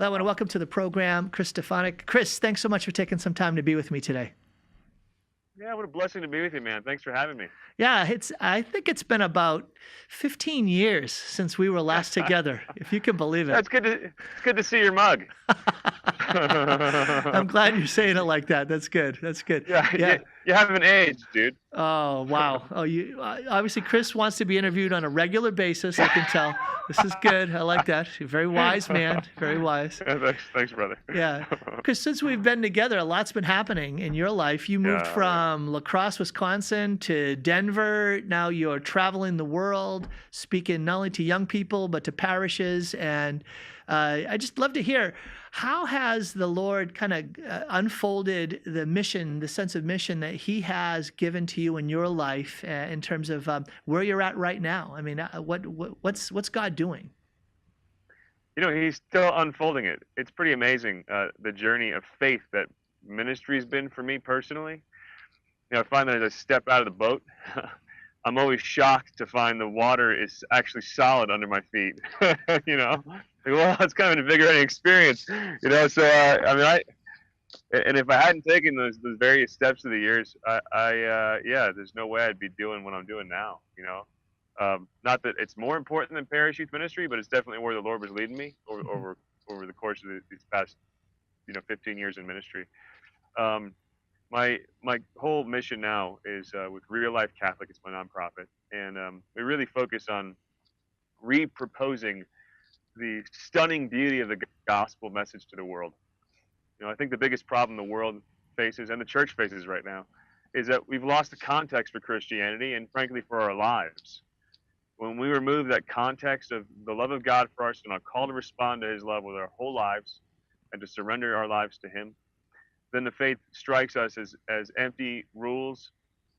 Well, I want to welcome to the program Chris Stefanick. Chris, thanks so much for taking some time to be with me today. Yeah, what a blessing to be with you, man. Thanks for having me. Yeah, I think it's been about 15 years since we were last together, if you can believe it. It's good to see your mug. I'm glad you're saying it like that. That's good. That's good. Yeah, Yeah. you haven't aged, dude. Oh, wow. Oh, you obviously Chris wants to be interviewed on a regular basis. I can tell. This is good. I like that. You're a very wise man. Very wise. Yeah, thanks, brother. Yeah. Because since we've been together, a lot's been happening in your life. You moved from La Crosse, Wisconsin to Denver. Now you're traveling the world, speaking not only to young people, but to parishes. And I just love to hear, how has the Lord kind of unfolded the mission, the sense of mission that he has given to you in your life in terms of where you're at right now? I mean, what's God doing? You know, he's still unfolding it. It's pretty amazing, the journey of faith that ministry's been for me personally. You know, I find that as I step out of the boat, I'm always shocked to find the water is actually solid under my feet. You know, like, well, it's kind of an invigorating experience. You know, so I mean, and if I hadn't taken those various steps through the years, yeah, there's no way I'd be doing what I'm doing now. You know, not that it's more important than parish youth ministry, but it's definitely where the Lord was leading me over the course of these past 15 years in ministry. My whole mission now is with Real Life Catholic. It's my nonprofit, and we really focus on reproposing the stunning beauty of the gospel message to the world. You know, I think the biggest problem the world faces and the church faces right now is that we've lost the context for Christianity and, frankly, for our lives. When we remove that context of the love of God for us and our call to respond to His love with our whole lives and to surrender our lives to Him, then the faith strikes us as empty rules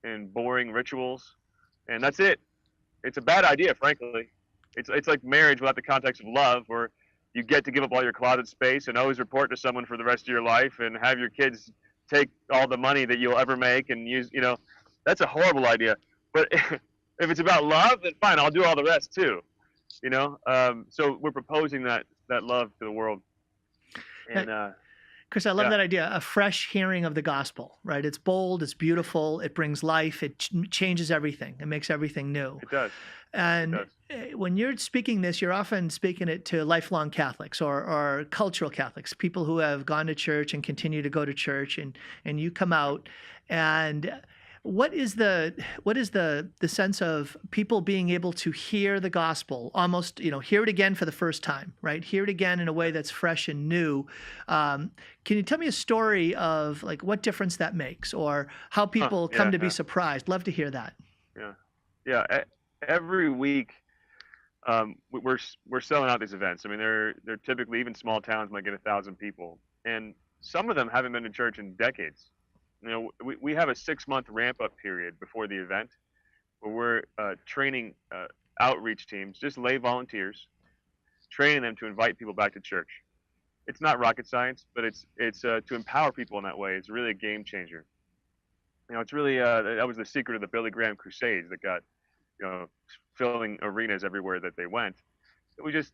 and boring rituals, and that's it. It's a bad idea, frankly. It's like marriage without the context of love, where you get to give up all your closet space and always report to someone for the rest of your life and have your kids take all the money that you'll ever make and use, you know, that's a horrible idea. But if it's about love, then fine, I'll do all the rest too, you know? So we're proposing that love to the world. And, Chris, I love that idea, a fresh hearing of the gospel, right? It's bold, it's beautiful, it brings life, it changes everything, it makes everything new. It does. And when you're speaking this, you're often speaking it to lifelong Catholics or cultural Catholics, people who have gone to church and continue to go to church, and you come out. And what is the sense of people being able to hear the gospel, almost, hear it again for the first time, right? Hear it again in a way that's fresh and new. Can you tell me a story of like what difference that makes, or how people come to be surprised? Love to hear that. Yeah. Every week, we're selling out these events. I mean, they're typically, even small towns might get 1,000 people, and some of them haven't been to church in decades. You know, we have a 6-month ramp up period before the event, where we're training outreach teams, just lay volunteers, training them to invite people back to church. It's not rocket science, but it's to empower people in that way. It's really a game changer. You know, it's really that was the secret of the Billy Graham Crusades that got, filling arenas everywhere that they went. We just,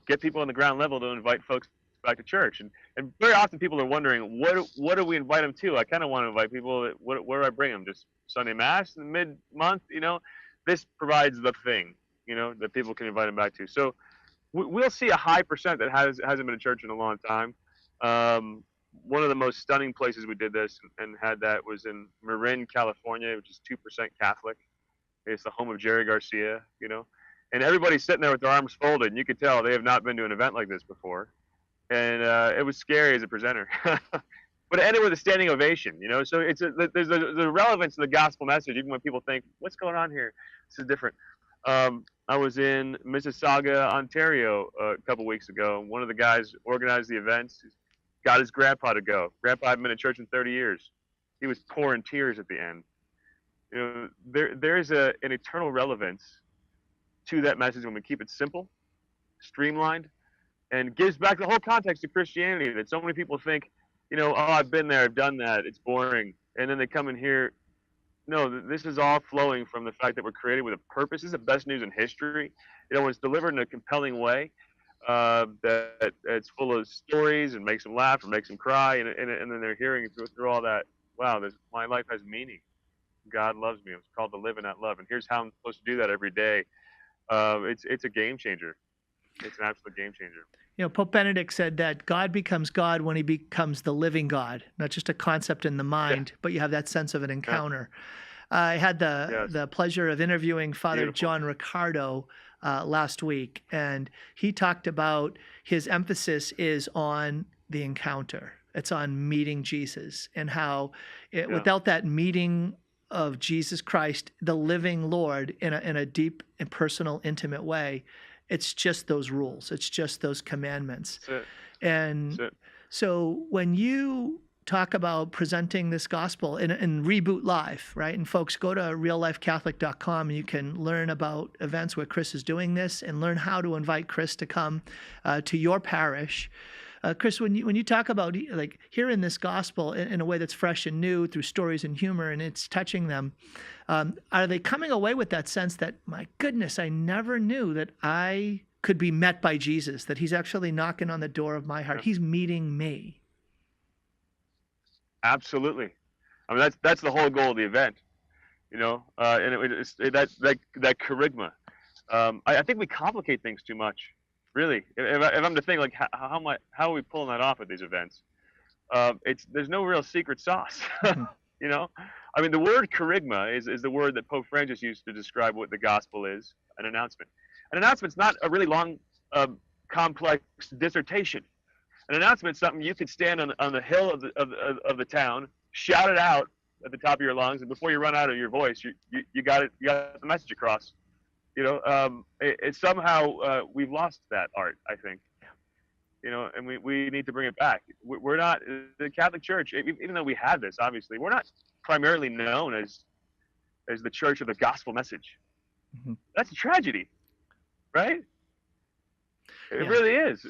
get people on the ground level to invite folks back to church. And very often people are wondering, what do we invite them to? I kind of want to invite people, where do I bring them? Just Sunday Mass in mid-month? This provides the thing, that people can invite them back to. So we'll see a high percent that hasn't been to church in a long time. One of the most stunning places we did this and had that was in Marin, California, which is 2% Catholic. It's the home of Jerry Garcia, and everybody's sitting there with their arms folded, and you could tell they have not been to an event like this before. And it was scary as a presenter, but it ended with a standing ovation, So there's a relevance to the gospel message, even when people think, what's going on here? This is different. I was in Mississauga, Ontario, a couple weeks ago. One of the guys organized the events, got his grandpa to go. Grandpa hadn't been to church in 30 years. He was pouring tears at the end. There's an eternal relevance to that message when we keep it simple, streamlined, and gives back the whole context of Christianity that so many people think, I've been there, I've done that, it's boring. And then they come in here. No, this is all flowing from the fact that we're created with a purpose. This is the best news in history. When it's delivered in a compelling way, that it's full of stories and makes them laugh or makes them cry, and then they're hearing through all that. Wow, my life has meaning. God loves me. I'm called to live in that love, and here's how I'm supposed to do that every day. It's a game changer. It's an absolute game changer. Pope Benedict said that God becomes God when he becomes the living God, not just a concept in the Yeah, mind, but you have that sense of an yeah, encounter. I had yes, the pleasure of interviewing Father beautiful. John Ricardo last week, and he talked about his emphasis is on the encounter. It's on meeting Jesus, and how Yeah, without that meeting of Jesus Christ, the living Lord, in a deep and personal, intimate way, it's just those rules. It's just those commandments. that's it. And That's it. so when you talk about presenting this gospel in Reboot Live, right? And folks, go to reallifecatholic.com and you can learn about events where Chris is doing this and learn how to invite Chris to come to your parish. Chris, when you talk about like hearing this gospel in a way that's fresh and new through stories and humor, and it's touching them, are they coming away with that sense that, my goodness, I never knew that I could be met by Jesus, that he's actually knocking on the door of my heart. Yeah, He's meeting me. absolutely. I mean, that's the whole goal of the event. And that charisma. I think we complicate things too much. Really, if I'm to think like how are we pulling that off at these events? There's no real secret sauce. Mm-hmm. I mean, the word charisma is the word that Pope Francis used to describe what the gospel is: an announcement. An announcement's not a really long, complex dissertation. An announcement is something you could stand on the hill of the town, shout it out at the top of your lungs, and before you run out of your voice, you got it, you got the message across. It's somehow we've lost that art, I think. And we need to bring it back. We're not the Catholic Church, even though we had this. Obviously, we're not primarily known as the Church of the Gospel message. Mm-hmm. That's a tragedy, right? It Yeah. really is.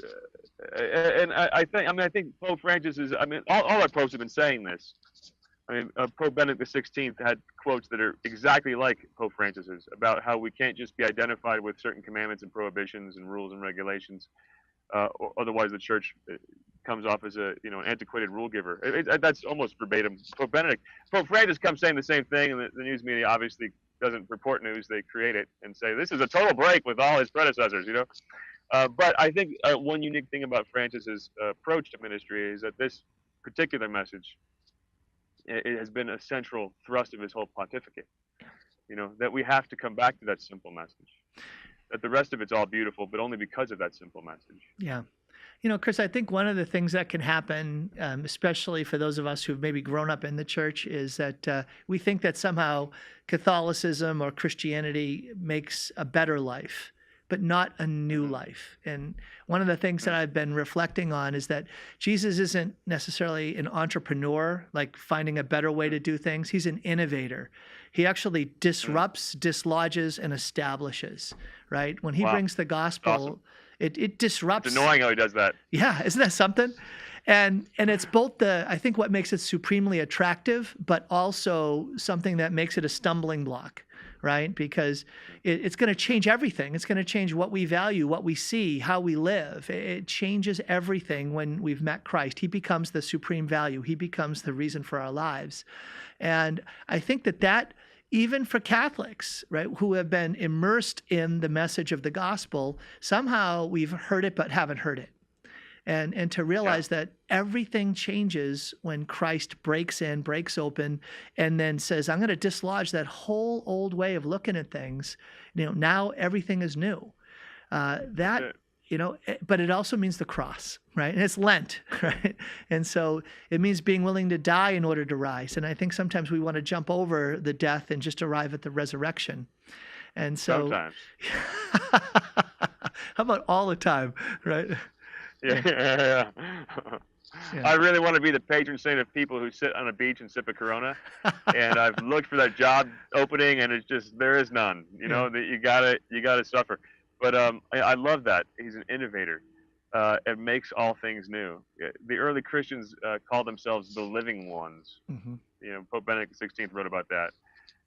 And I think Pope Francis is. I mean, all our popes have been saying this. I mean, Pope Benedict XVI had quotes that are exactly like Pope Francis's about how we can't just be identified with certain commandments and prohibitions and rules and regulations. Or otherwise, the church comes off as an antiquated rule giver. That's almost verbatim. Pope Francis comes saying the same thing, and the news media obviously doesn't report news; they create it and say this is a total break with all his predecessors. But I think one unique thing about Francis's approach to ministry is that this particular message, it has been a central thrust of his whole pontificate. That we have to come back to that simple message. That the rest of it's all beautiful, but only because of that simple message. Yeah. Chris, I think one of the things that can happen, especially for those of us who've maybe grown up in the church, is that we think that somehow Catholicism or Christianity makes a better life, but not a new life. And one of the things that I've been reflecting on is that Jesus isn't necessarily an entrepreneur, like finding a better way to do things. He's an innovator. He actually disrupts, dislodges, and establishes, right? When he brings the gospel, Awesome. it disrupts. It's annoying how he does that. Yeah, isn't that something? And it's both I think what makes it supremely attractive, but also something that makes it a stumbling block, right? Because it's going to change everything. It's going to change what we value, what we see, how we live. It changes everything when we've met Christ. He becomes the supreme value. He becomes the reason for our lives. And I think that even for Catholics, right, who have been immersed in the message of the gospel, somehow we've heard it but haven't heard it. And to realize that everything changes when Christ breaks in, breaks open, and then says, I'm going to dislodge that whole old way of looking at things. Now everything is new. But it also means the cross, right? And it's Lent, right? And so it means being willing to die in order to rise. And I think sometimes we want to jump over the death and just arrive at the resurrection. And so Sometimes. how about all the time, right? Yeah. I really want to be the patron saint of people who sit on a beach and sip a Corona. And I've looked for that job opening, and it's just there is none. That you gotta suffer. But I love that he's an innovator. It makes all things new. The early Christians called themselves the living ones. Mm-hmm. Pope Benedict XVI wrote about that.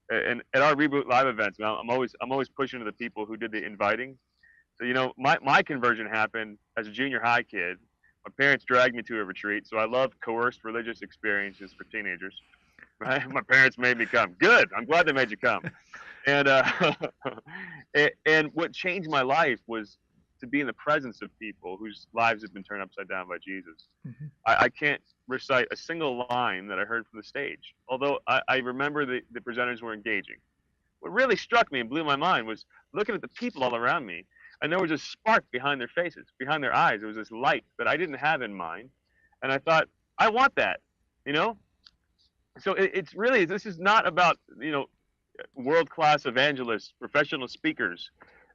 And at our Reboot Live events, I'm always pushing to the people who did the inviting So, my conversion happened as a junior high kid. My parents dragged me to a retreat, so I love coerced religious experiences for teenagers. Right? My parents made me come. Good. I'm glad they made you come. And and what changed my life was to be in the presence of people whose lives have been turned upside down by Jesus. Hmm. I can't recite a single line that I heard from the stage, although I remember the presenters were engaging. What really struck me and blew my mind was looking at the people all around me, and there was a spark behind their faces, behind their eyes. There was this light that I didn't have in mind, and I thought, I want that, you know. So it's really, this is not about world-class evangelists, professional speakers.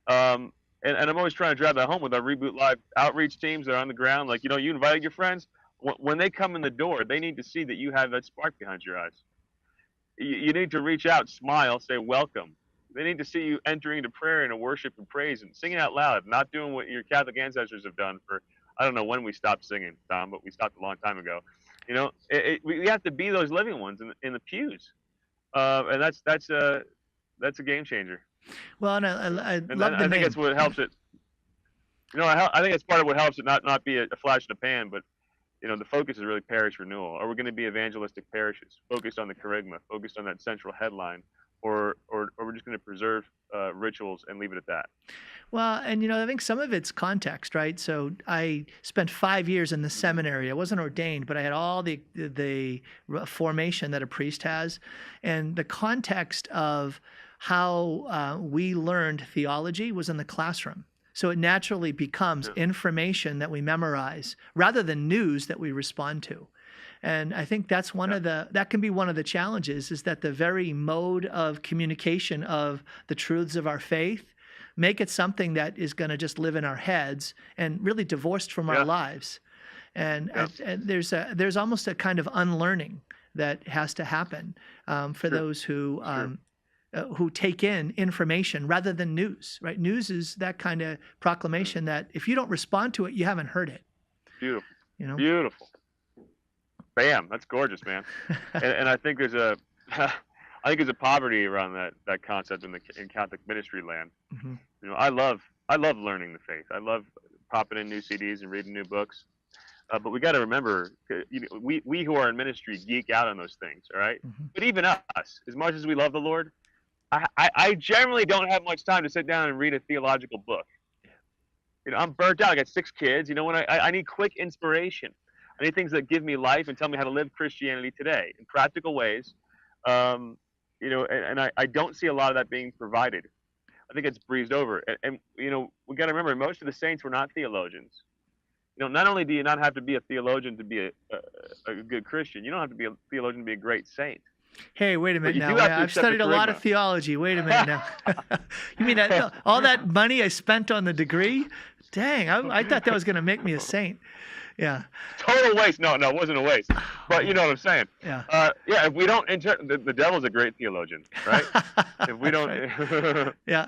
And I'm always trying to drive that home with our Reboot Live outreach teams that are on the ground. Like, you invited your friends. When they come in the door, they need to see that you have that spark behind your eyes. You need to reach out, smile, say welcome. They need to see you entering into prayer and a worship and praise and singing out loud, not doing what your Catholic ancestors have done for, I don't know when we stopped singing, Tom, but we stopped a long time ago. We have to be those living ones in the pews. And that's a game changer. Well, and I And love the I think name. that's what helps it. I think that's part of what helps it not be a flash in the pan, but the focus is really parish renewal. Are we going to be evangelistic parishes, focused on the charisma, focused on that central headline, or we're just going to preserve rituals and leave it at that? Well, and I think some of it's context, right? So I spent 5 years in the seminary. I wasn't ordained, but I had all the formation that a priest has, and the context of how we learned theology was in the classroom. So it naturally becomes information that we memorize rather than news that we respond to. And I think that's that can be one of the challenges, is that the very mode of communication of the truths of our faith make it something that is going to just live in our heads and really divorced from our lives. And there's almost a kind of unlearning that has to happen for those who take in information rather than news, right? News is that kind of proclamation that if you don't respond to it, you haven't heard it. Beautiful. Beautiful. Bam, that's gorgeous, man. and I think there's a poverty around that concept in Catholic ministry land. Mm-hmm. I love learning the faith. I love popping in new CDs and reading new books. But we got to remember, we who are in ministry geek out on those things, all right? Mm-hmm. But even us, as much as we love the Lord, I generally don't have much time to sit down and read a theological book. I'm burnt out. I got 6 kids. When I need quick inspiration. I need things that give me life and tell me how to live Christianity today in practical ways. And I don't see a lot of that being provided. I think it's breezed over. And we got to remember, most of the saints were not theologians. Not only do you not have to be a theologian to be a good Christian, you don't have to be a theologian to be a great saint. Hey, wait a minute now. I've I've studied a lot of theology. Wait a minute now. You mean all that money I spent on the degree? Dang, I thought that was going to make me a saint. Yeah. Total waste. No, it wasn't a waste. But you know what I'm saying. Yeah. If we don't the devil's a great theologian, right? If we don't, yeah.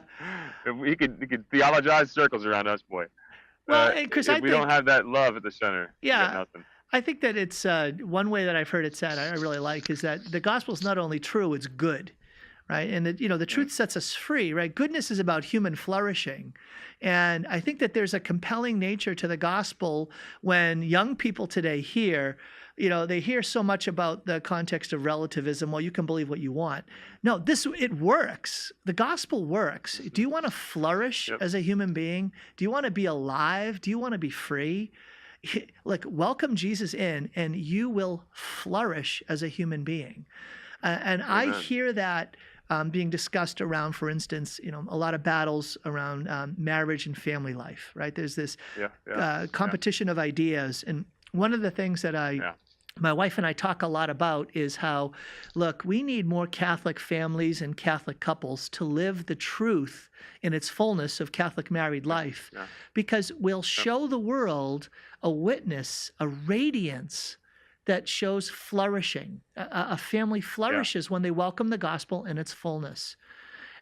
If he could theologize circles around us, boy. Well, Chris, if we don't have that love at the center, yeah, nothing. I think that it's one way that I've heard it said I really like is that the gospel is not only true, it's good, right? And the truth sets us free, right? Goodness is about human flourishing. And I think that there's a compelling nature to the gospel when young people today hear, they hear so much about the context of relativism. Well, you can believe what you want. No, it works. The gospel works. Do you want to flourish as a human being? Do you want to be alive? Do you want to be free? Like, welcome Jesus in, and you will flourish as a human being. And Amen. I hear that being discussed around, for instance, a lot of battles around marriage and family life, right? There's this competition of ideas. And one of the things that my wife and I talk a lot about is how, look, we need more Catholic families and Catholic couples to live the truth in its fullness of Catholic married life, because we'll show the world a witness, a radiance that shows flourishing. A family flourishes when they welcome the gospel in its fullness.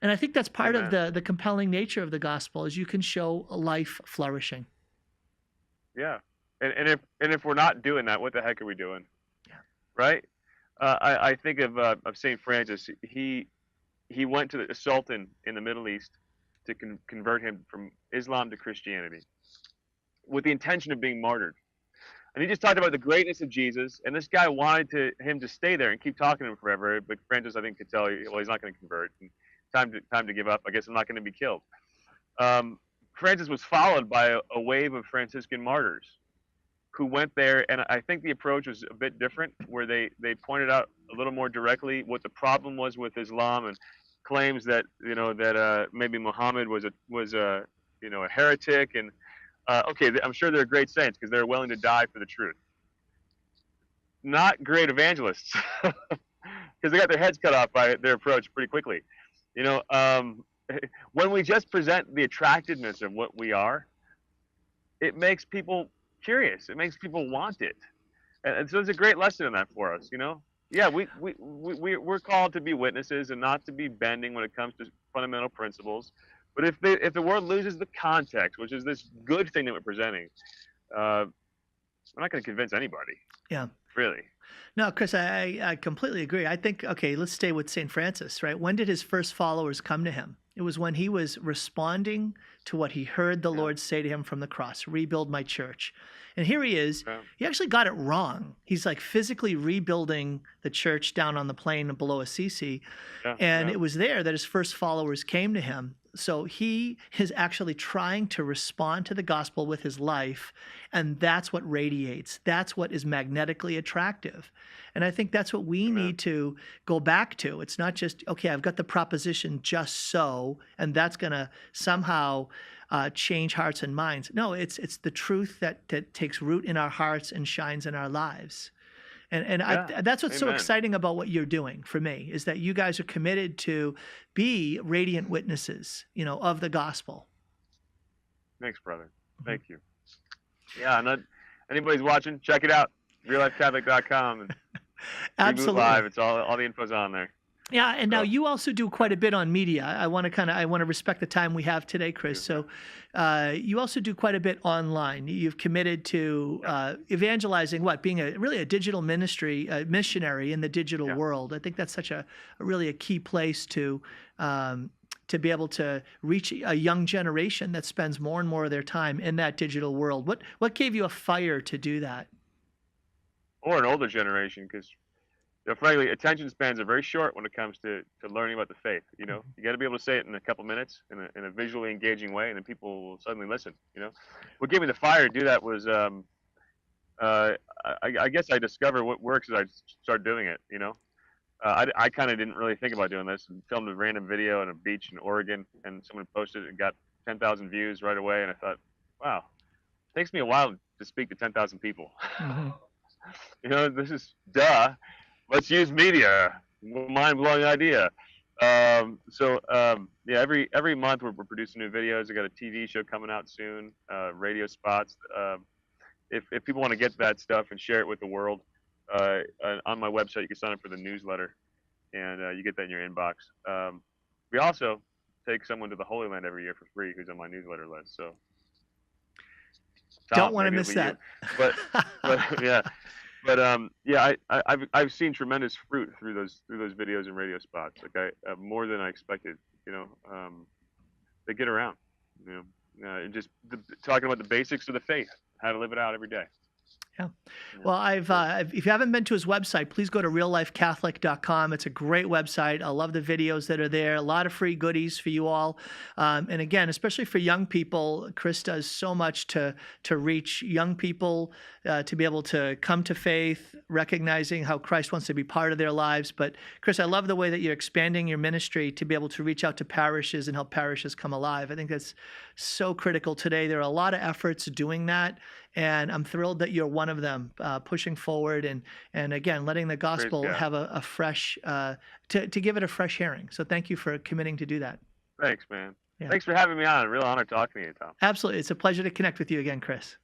And I think that's part of the compelling nature of the gospel, is you can show a life flourishing. Yeah. And if we're not doing that, what the heck are we doing? Yeah. Right? I think of St. Francis. He went to the Sultan in the Middle East, to convert him from Islam to Christianity with the intention of being martyred. And he just talked about the greatness of Jesus, and this guy wanted him to stay there and keep talking to him forever. But Francis, I think, could tell, well, he's not going to convert. And time to give up. I guess I'm not going to be killed. Francis was followed by a wave of Franciscan martyrs who went there, and I think the approach was a bit different, where they pointed out a little more directly what the problem was with Islam, and claims that maybe Muhammad was a heretic, and okay, I'm sure they're great saints because they're willing to die for the truth. Not great evangelists, because they got their heads cut off by their approach pretty quickly. When we just present the attractiveness of what we are, it makes people curious. It makes people want it, and so it's a great lesson in that for us. Yeah, we're called to be witnesses and not to be bending when it comes to fundamental principles. But if the world loses the context, which is this good thing that we're presenting, we're not going to convince anybody. Yeah. Really. No, Chris, I completely agree. I think, okay, let's stay with St. Francis, right? When did his first followers come to him? It was when he was responding to what he heard the Lord say to him from the cross, rebuild my church. And here he is. Yeah. He actually got it wrong. He's like physically rebuilding the church down on the plain below Assisi. Yeah. And it was there that his first followers came to him. So he is actually trying to respond to the gospel with his life, and that's what radiates. That's what is magnetically attractive. And I think that's what we need to go back to. It's not just, okay, I've got the proposition just so, and that's going to somehow change hearts and minds. No, it's the truth that takes root in our hearts and shines in our lives. And that's what's so exciting about what you're doing for me, is that you guys are committed to be radiant witnesses, of the gospel. Thanks, brother. Thank you. Yeah, and anybody's watching, check it out. reallifecatholic.com and Absolutely. Live. It's all the info's on there. Yeah, and now you also do quite a bit on media. I want to respect the time we have today, Chris. So you also do quite a bit online. You've committed to evangelizing, being really a digital ministry, missionary in the digital world. I think that's such a really a key place to be able to reach a young generation that spends more and more of their time in that digital world. What gave you a fire to do that? Or an older generation, because frankly, attention spans are very short when it comes to learning about the faith. You got to be able to say it in a couple minutes in a visually engaging way, and then people will suddenly listen. What gave me the fire to do that was, I guess I discovered what works as I started doing it. I kind of didn't really think about doing this, and filmed a random video on a beach in Oregon, and someone posted it and got 10,000 views right away, and I thought, wow, it takes me a while to speak to 10,000 people. Mm-hmm. This is duh. Let's use media. Mind-blowing idea. Every month we're producing new videos. I got a TV show coming out soon, radio spots. If people want to get that stuff and share it with the world, on my website you can sign up for the newsletter, and you get that in your inbox. We also take someone to the Holy Land every year for free who's on my newsletter list. So don't want to miss that. But yeah. But I've seen tremendous fruit through those videos and radio spots. Like more than I expected. They get around. Just talking about the basics of the faith, how to live it out every day. Yeah. Well, if you haven't been to his website, please go to reallifecatholic.com. It's a great website. I love the videos that are there. A lot of free goodies for you all. And again, especially for young people, Chris does so much to reach young people, to be able to come to faith, recognizing how Christ wants to be part of their lives. But Chris, I love the way that you're expanding your ministry to be able to reach out to parishes and help parishes come alive. I think that's so critical today. There are a lot of efforts doing that. And I'm thrilled that you're one of them, pushing forward and again, letting the gospel have a fresh, to give it a fresh hearing. So thank you for committing to do that. Thanks, man. Yeah. Thanks for having me on. A real honor talking to you, Tom. Absolutely. It's a pleasure to connect with you again, Chris.